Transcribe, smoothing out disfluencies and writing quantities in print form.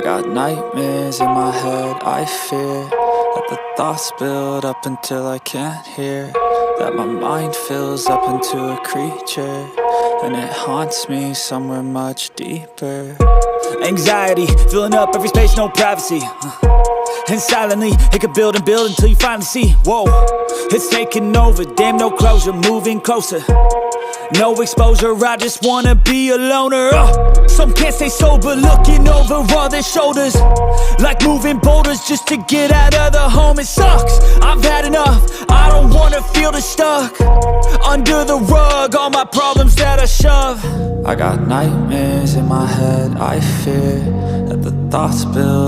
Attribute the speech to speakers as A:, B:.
A: got nightmares in my head, I fear that the thoughts build up until I can't hear, that my mind fills up into a creature, and it haunts me somewhere much deeper.
B: Anxiety, filling up every space, no privacy. And silently, it could build and build until you finally see, whoa, it's taking over, damn, no closure, moving closer. No exposure, I just wanna be a loner. Some can't stay sober, looking over all their shoulders, like moving boulders just to get out of the home. It sucks, I've had enough, I don't wanna feel the stuck under the rug, all my problems that I shove.
A: I got nightmares in my head, I fear that the thoughts build